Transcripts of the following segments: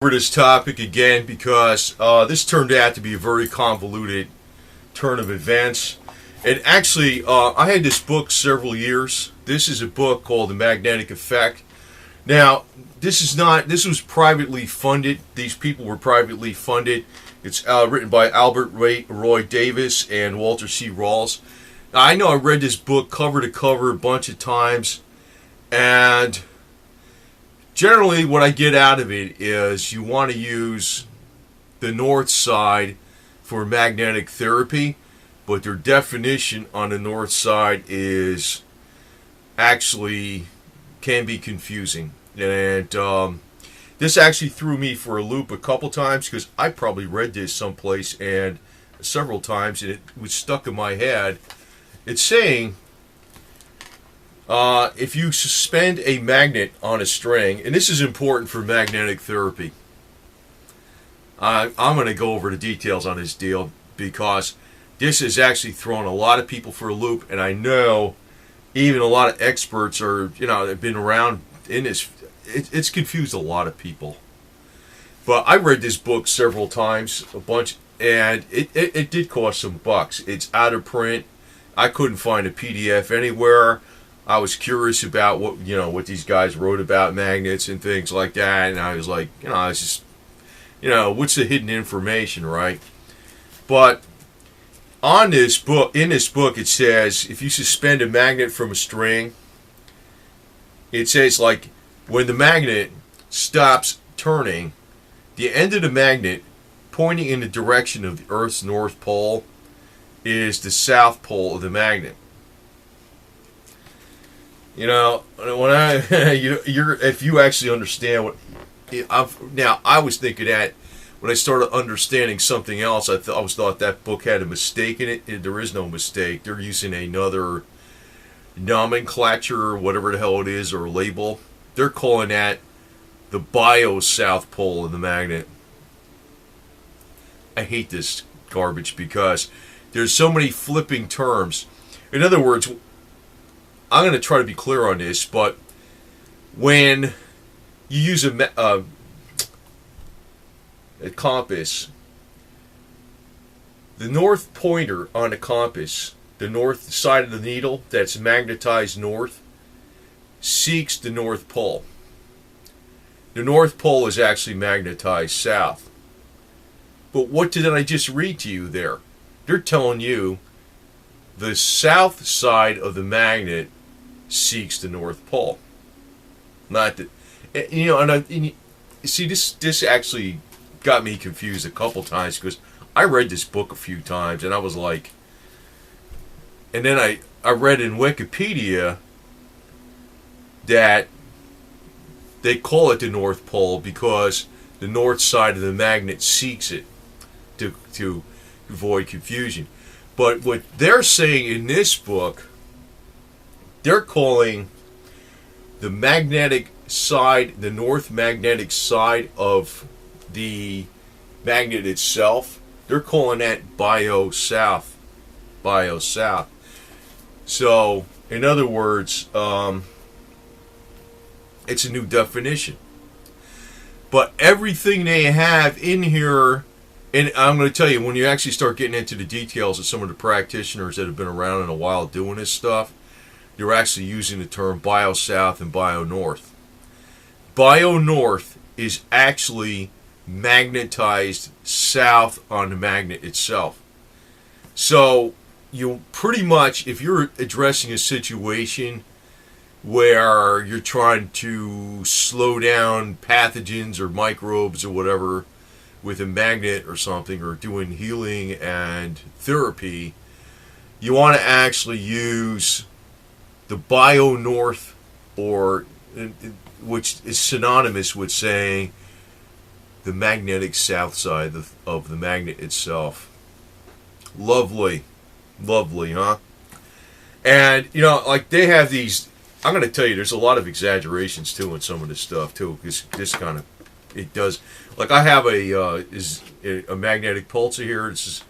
For this topic again because this turned out to be a very convoluted turn of events. And actually, I had this book several years. This is a book called The Magnetic Effect. Now, this was privately funded. These people were privately funded. It's written by Albert Roy Davis and Walter C. Rawls. Now, I know I read this book cover to cover a bunch of times, and generally, what I get out of it is you want to use the north side for magnetic therapy, but their definition on the north side is actually can be confusing. And this actually threw me for a loop a couple times because I probably read this someplace and several times, and it was stuck in my head. It's saying if you suspend a magnet on a string, and this is important for magnetic therapy, I'm going to go over the details on this deal because this has actually thrown a lot of people for a loop, and I know even a lot of experts have been around in this. It's confused a lot of people. But I read this book several times, a bunch, and it did cost some bucks. It's out of print. I couldn't find a PDF anywhere. I was curious about what these guys wrote about magnets and things like that, and I was like, it's just, what's the hidden information, right? But in this book, it says if you suspend a magnet from a string, it says like when the magnet stops turning, the end of the magnet pointing in the direction of the Earth's north pole is the south pole of the magnet. If you actually understand what I was thinking that when I started understanding something else, I always thought that book had a mistake in it. There is no mistake. They're using another nomenclature or whatever the hell it is, or label. They're calling that the bio-south pole of the magnet. I hate this garbage because there's so many flipping terms. In other words, I'm going to try to be clear on this, but when you use a compass, the north pointer on the compass, the north side of the needle that's magnetized north, seeks the North Pole. The North Pole is actually magnetized south. But what did I just read to you there? They're telling you the south side of the magnet seeks the North Pole. Not that, see, this actually got me confused a couple times because I read this book a few times and I was like, and then I read in Wikipedia that they call it the North Pole because the north side of the magnet seeks it to avoid confusion. But what they're saying in this book, they're calling the magnetic side, the north magnetic side of the magnet itself, they're calling that bio-south. Bio-south. So, in other words, it's a new definition. But everything they have in here, and I'm going to tell you, when you actually start getting into the details of some of the practitioners that have been around in a while doing this stuff, you're actually using the term bio-south and bio-north. Bio-north is actually magnetized south on the magnet itself. So you pretty much, if you're addressing a situation where you're trying to slow down pathogens or microbes or whatever with a magnet or something, or doing healing and therapy, you want to actually use the bio-north, or which is synonymous with saying the magnetic south side of the magnet itself. Lovely, huh? And like they have these. I'm going to tell you, there's a lot of exaggerations too in some of this stuff too, because this kind of it does. Like I have a magnetic pulsar here. It's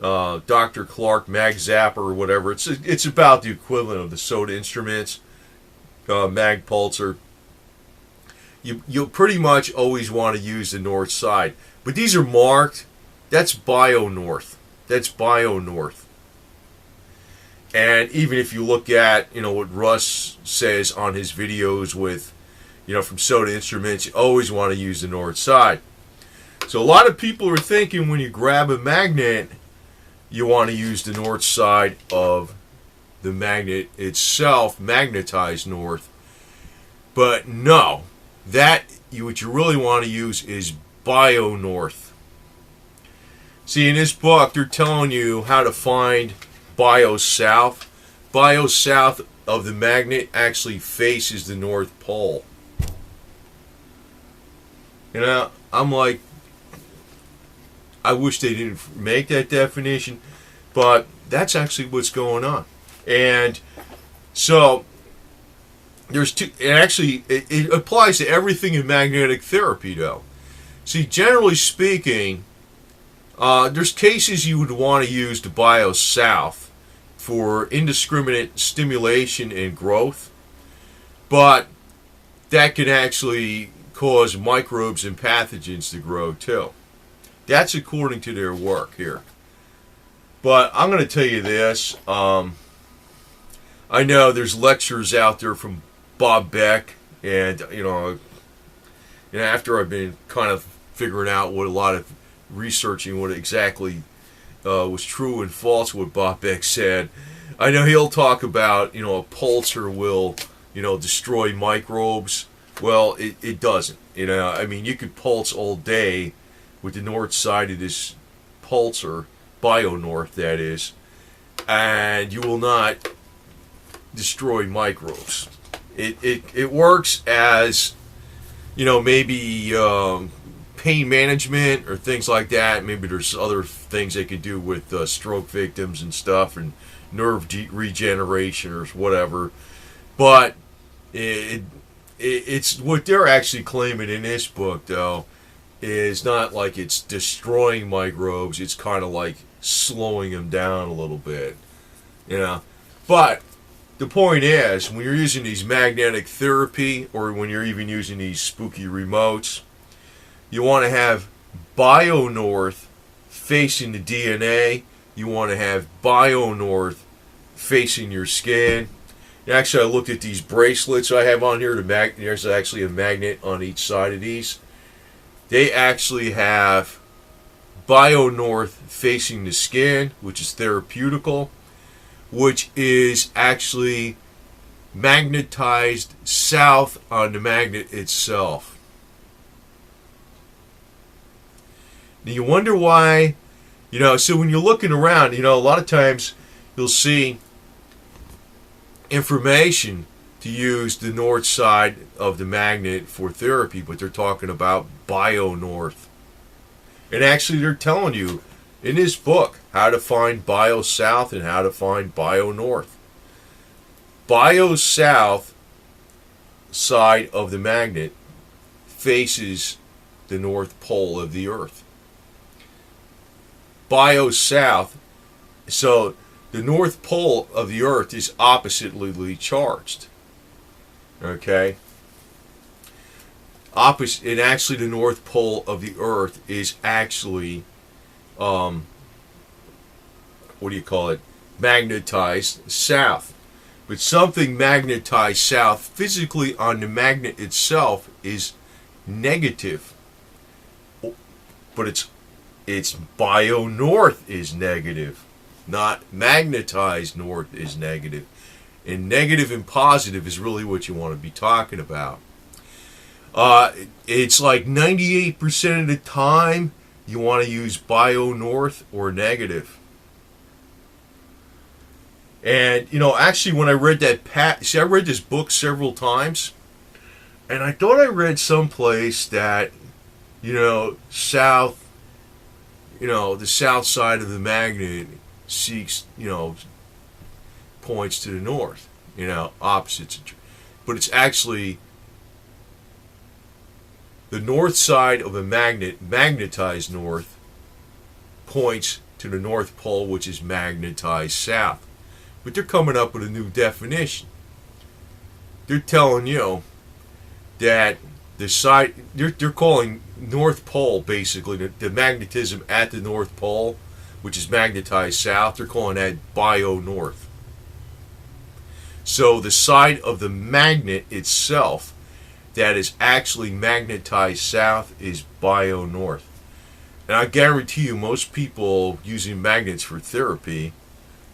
Dr. Clark Mag Zapper or whatever. It's about the equivalent of the soda instruments, Mag Pulsar. you'll pretty much always want to use the north side. But these are marked. That's bio-north. That's bio-north. And even if you look at, what Russ says on his videos with, from Soda Instruments, you always want to use the north side. So a lot of people are thinking when you grab a magnet, you want to use the north side of the magnet itself, magnetized north. But no, what you really want to use is bio-north. See, in this book, they're telling you how to find bio-south. Bio-south of the magnet actually faces the North Pole. I'm like, I wish they didn't make that definition, but that's actually what's going on. And so there's two. It applies to everything in magnetic therapy, though. See, generally speaking, there's cases you would want to use the bio-south for indiscriminate stimulation and growth, but that can actually cause microbes and pathogens to grow too. That's according to their work here. But I'm going to tell you this. I know there's lectures out there from Bob Beck, and after I've been kind of figuring out what a lot of researching what exactly was true and false what Bob Beck said, I know he'll talk about a pulsar will destroy microbes. Well, it doesn't. You could pulse all day with the north side of this pulsar, bio-north that is, and you will not destroy microbes. It works as, maybe pain management or things like that. Maybe there's other things they could do with stroke victims and stuff, and nerve regeneration or whatever. But it's what they're actually claiming in this book, though, is not like it's destroying microbes. It's kind of like slowing them down a little bit, But the point is, when you're using these magnetic therapy, or when you're even using these spooky remotes, you want to have bio-north facing the DNA. You want to have bio-north facing your skin. Actually, I looked at these bracelets I have on here. There's actually a magnet on each side of these. They actually have bio-north facing the skin, which is therapeutical, which is actually magnetized south on the magnet itself. Now you wonder why, so when you're looking around, a lot of times you'll see information to use the north side of the magnet for therapy, but they're talking about bio-north. And actually they're telling you in this book how to find bio-south and how to find bio-north. Bio-south side of the magnet faces the North Pole of the Earth. Bio-south, so the North Pole of the Earth is oppositely charged. Okay? And actually the North Pole of the Earth is actually, magnetized south. But something magnetized south physically on the magnet itself is negative. But it's bio-north is negative, not magnetized north is negative. And negative and positive is really what you want to be talking about. It's like 98% of the time you want to use bio-north or negative. And, actually when I read I read this book several times, and I thought I read someplace that, south, the south side of the magnet seeks, points to the north, opposites. But it's actually the north side of a magnet, magnetized north, points to the North Pole, which is magnetized south. But they're coming up with a new definition. They're telling you that The side they're calling North Pole basically the magnetism at the North Pole, which is magnetized south. They're calling that bio north. So the side of the magnet itself that is actually magnetized south is bio north. And I guarantee you, most people using magnets for therapy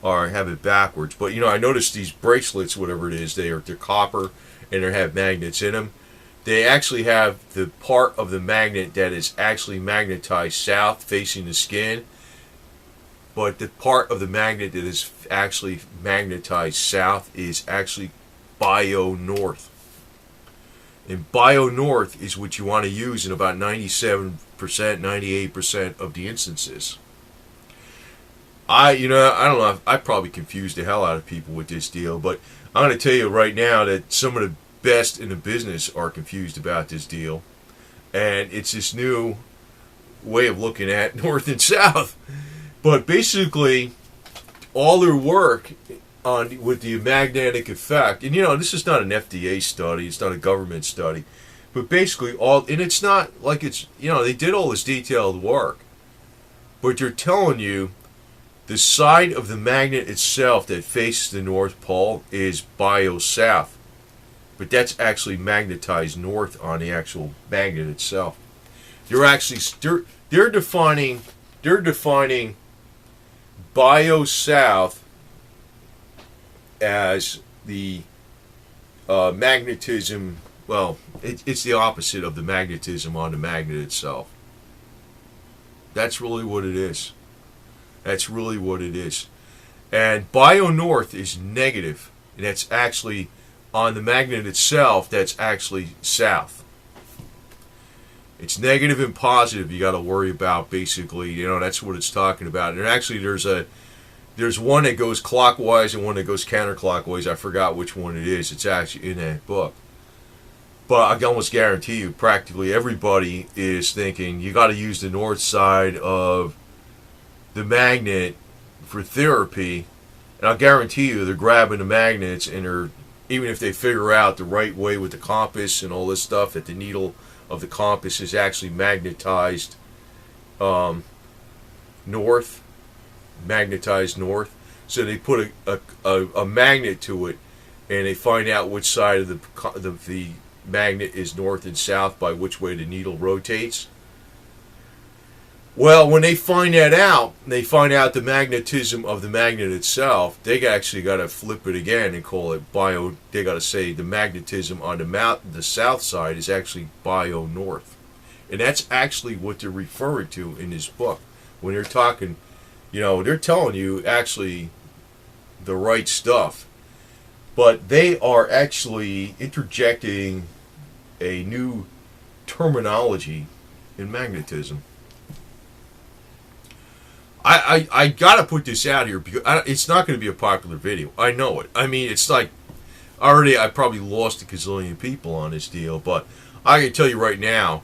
have it backwards. But I noticed these bracelets, whatever it is, they're copper and they have magnets in them. They actually have the part of the magnet that is actually magnetized south, facing the skin. But the part of the magnet that is actually magnetized south is actually bio north. And bio north is what you want to use in about 97%, 98% of the instances. I don't know, I probably confused the hell out of people with this deal, but I'm going to tell you right now that some of the best in the business are confused about this deal. And it's this new way of looking at north and south. But basically, all their work on with the magnetic effect, and this is not an FDA study, it's not a government study, but basically and it's not like it's, they did all this detailed work, but they're telling you the side of the magnet itself that faces the North Pole is bio south, but that's actually magnetized north on the actual magnet itself. They're defining bio south as the magnetism. Well, it's the opposite of the magnetism on the magnet itself. That's really what it is. That's really what it is. And bio north is negative, and that's actually on the magnet itself. That's actually south. It's negative and positive you got to worry about, basically. That's what it's talking about. And actually there's one that goes clockwise and one that goes counterclockwise. I forgot which one it is. It's actually in that book. But I can almost guarantee you practically everybody is thinking you got to use the north side of the magnet for therapy. And I'll guarantee you they're grabbing the magnets and they're, even if they figure out the right way with the compass and all this stuff, that the needle of the compass is actually magnetized north, magnetized north. So they put a magnet to it, and they find out which side of the magnet is north and south by which way the needle rotates. Well, when they find that out, they find out the magnetism of the magnet itself. They actually got to flip it again and call it bio. They got to say the magnetism on the south side is actually bio north, and that's actually what they're referring to in this book when they're talking. They're telling you actually the right stuff, but they are actually interjecting a new terminology in magnetism. I gotta put this out here because it's not going to be a popular video. I know it. I mean, it's like I probably lost a gazillion people on this deal, but I can tell you right now,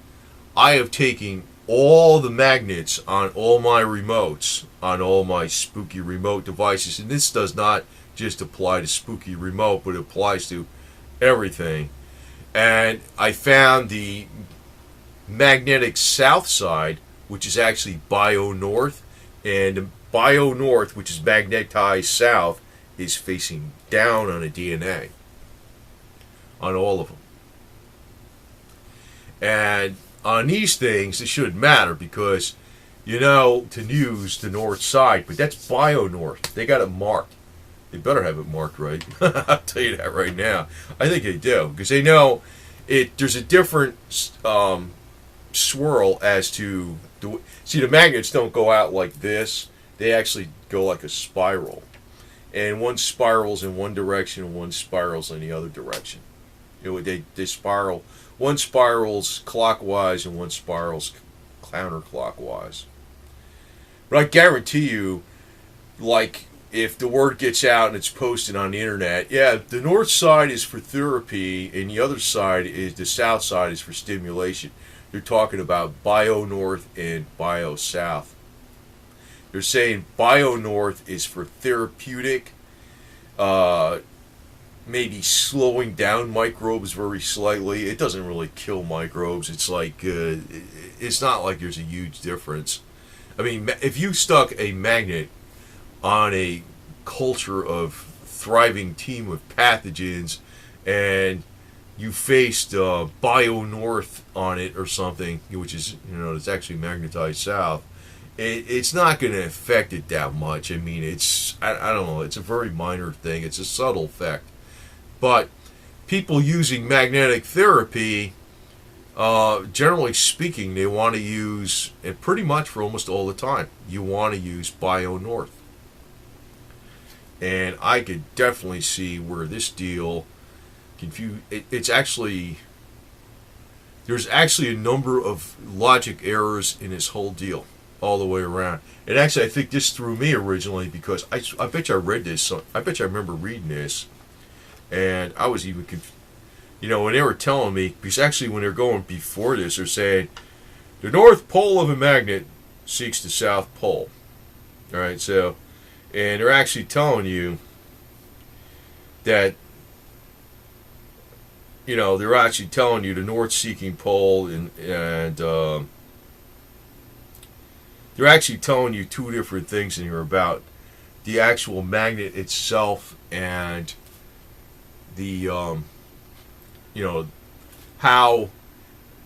I have taken all the magnets on all my remotes, on all my spooky remote devices, and this does not just apply to spooky remote, but it applies to everything. And I found the magnetic south side, which is actually bio north, and the bio north, which is magnetized south, is facing down on the DNA. On all of them. And on these things, it shouldn't matter because, to use the north side, but that's bio north. They got it marked. They better have it marked right. I'll tell you that right now. I think they do because they know it. There's a different swirl as to the magnets don't go out like this. They actually go like a spiral, and one spirals in one direction and one spirals in the other direction. They spiral. One spirals clockwise and one spirals counterclockwise. But I guarantee you, like, if the word gets out and it's posted on the internet, the north side is for therapy and the other side the south side is for stimulation. They're talking about bio north and bio south. They're saying bio north is for therapeutic maybe slowing down microbes very slightly. It doesn't really kill microbes. It's like it's not like there's a huge difference. I mean, if you stuck a magnet on a culture of thriving team of pathogens and you faced bio-north on it or something, which is, it's actually magnetized south, it's not going to affect it that much. I mean, I don't know, it's a very minor thing. It's a subtle effect. But people using magnetic therapy, generally speaking, they want to use, and pretty much for almost all the time, you want to use bio-north. And I could definitely see where this deal it's actually, there's actually a number of logic errors in this whole deal all the way around. And actually, I think this threw me originally because I bet you I read this. I bet you I remember reading this, and I was even when they were telling me, because actually when they're going before this, they're saying the north pole of a magnet seeks the south pole. All right, so, and they're actually telling you that, they're actually telling you the north-seeking pole, and they're actually telling you two different things in here about the actual magnet itself and the,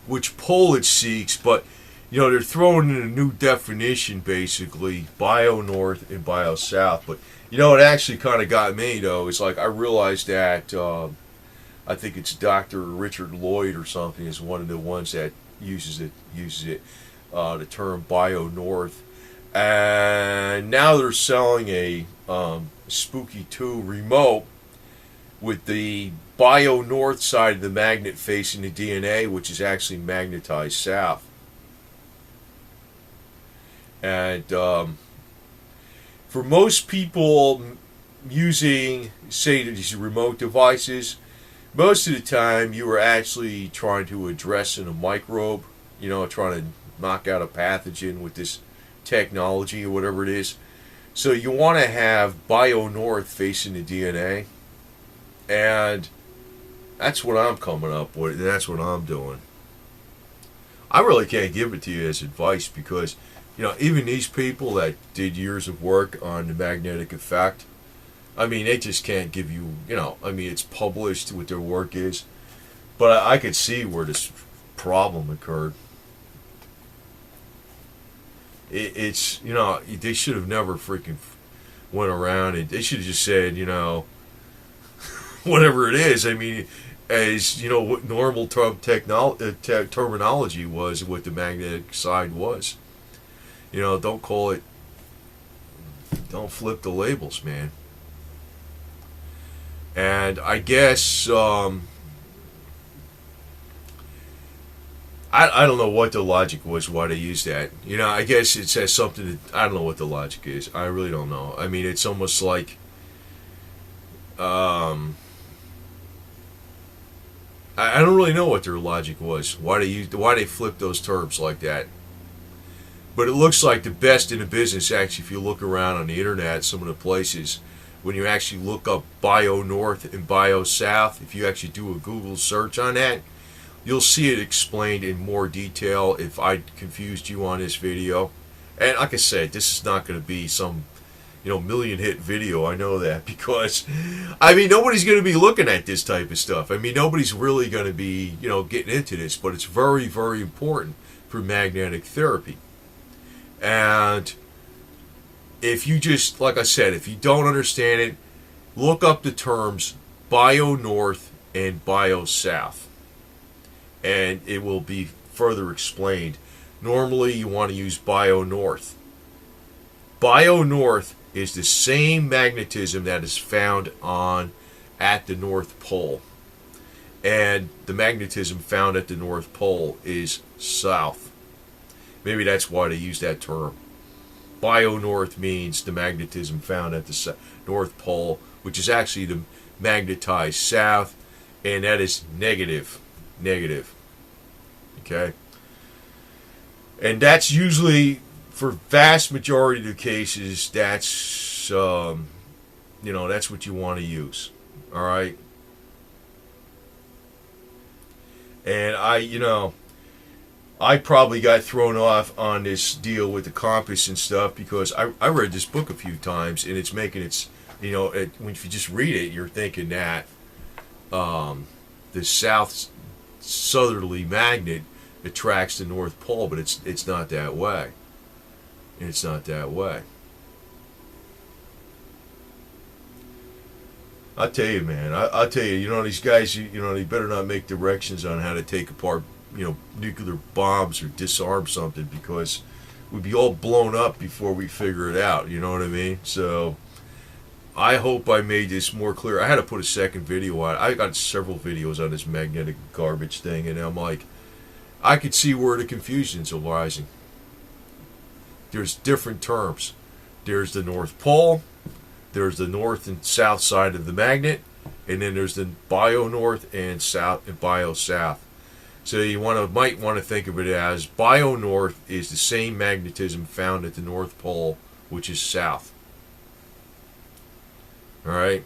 which pole it seeks. But, they're throwing in a new definition, basically, bio-north and bio-south. But, it actually kind of got me, though. It's like I realized that, I think it's Dr. Richard Lloyd or something is one of the ones that uses it, the term bio-north. And now they're selling a Spooky 2 remote with the bio-north side of the magnet facing the DNA, which is actually magnetized south. And for most people using, say, these remote devices, most of the time you are actually trying to address a microbe, trying to knock out a pathogen with this technology or whatever it is. So you want to have bio-north facing the DNA, and that's what I'm coming up with, and that's what I'm doing. I really can't give it to you as advice because, even these people that did years of work on the magnetic effect, I mean, they just can't give you, it's published what their work is. But I could see where this problem occurred. It's, they should have never freaking went around and they should have just said, whatever it is. I mean, as, what normal terminology was, what the magnetic side was. Don't call it, don't flip the labels, man. And I guess I don't know what the logic was why they used that. I guess it says something that, I don't know what the logic is. I really don't know. I mean, it's almost like I don't really know what their logic was. Why they flipped those terms like that. But it looks like the best in the business, actually, if you look around on the internet, some of the places, when you actually look up bio-north and bio-south, if you actually do a Google search on that, you'll see it explained in more detail if I confused you on this video. And like I said, this is not going to be some, million hit video. I know that because, nobody's going to be looking at this type of stuff. Nobody's really going to be, getting into this, but it's very, very important for magnetic therapy. And if you just, like I said, if you don't understand it, look up the terms bio-north and bio-south. And it will be further explained. Normally, you want to use bio-north. Bio-north is the same magnetism that is found at the North Pole. And the magnetism found at the North Pole is south. Maybe that's why they use that term. Bio-north means the magnetism found at the North Pole, which is actually the magnetized south, and that is negative. Okay? And that's usually, for vast majority of the cases, that's, that's what you want to use. All right? And I probably got thrown off on this deal with the compass and stuff because I read this book a few times, and it's making when you just read it, you're thinking that the south southerly magnet attracts the North Pole, but it's not that way. It's not that way. I tell you, man. I tell you, these guys, they better not make directions on how to take apart, nuclear bombs or disarm something, because we'd be all blown up before we figure it out. You know what I mean? So I hope I made this more clear. I had to put a second video on. I got several videos on this magnetic garbage thing, and I'm like, I could see where the confusion's arising. There's different terms. There's the North Pole. There's the north and south side of the magnet, and then there's the bio-north and south and bio-south. So you might want to think of it as bio-north is the same magnetism found at the North Pole, which is south. All right.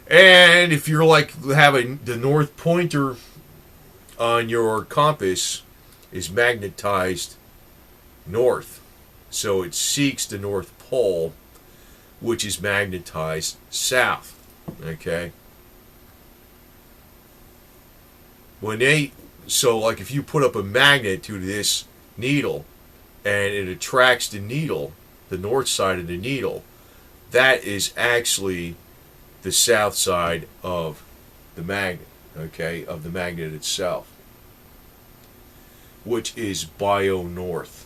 And if you're like having the north pointer on your compass is magnetized north, so it seeks the North Pole, which is magnetized south. Okay. So like if you put up a magnet to this needle and it attracts the needle, the north side of the needle, that is actually the south side of the magnet, okay, of the magnet itself, which is bio-north.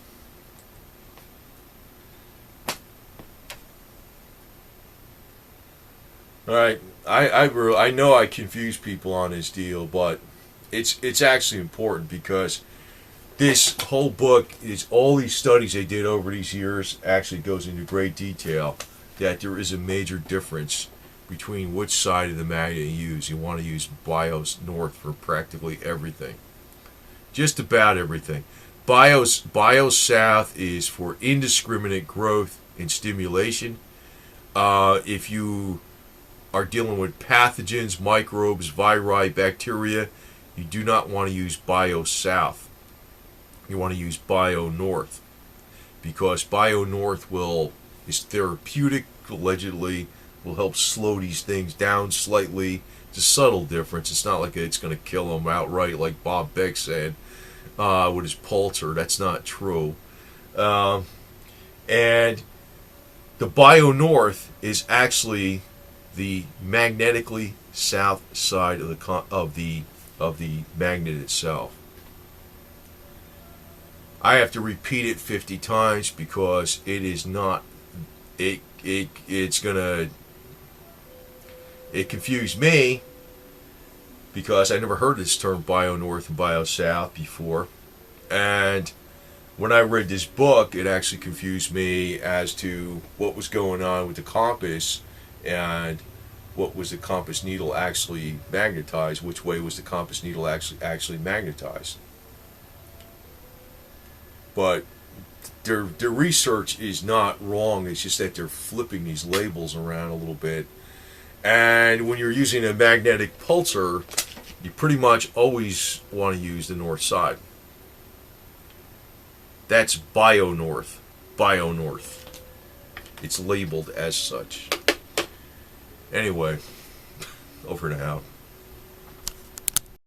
All right, I know I confuse people on this deal, but it's actually important, because this whole book is all these studies they did over these years actually goes into great detail that there is a major difference between which side of the magnet you use. You want to use bio-north for practically everything, just about everything. Bio-south is for indiscriminate growth and stimulation. If you are dealing with pathogens, microbes, viri, bacteria, you do not want to use bio-south. You want to use bio-north, because bio-north is therapeutic, allegedly, will help slow these things down slightly. It's a subtle difference. It's not like it's going to kill them outright, like Bob Beck said with his pulsar. That's not true. And the bio-north is actually the magnetically south side of the magnet itself. I have to repeat it 50 times because it is not. It confused me, because I never heard this term bio-north and bio-south before, and when I read this book, it actually confused me as to what was going on with the compass and what was the compass needle actually magnetized. Which way was the compass needle actually magnetized? But their research is not wrong. It's just that they're flipping these labels around a little bit. And when you're using a magnetic pulsar, you pretty much always want to use the north side. That's bio-north. Bio-north. It's labeled as such. Anyway, over and out.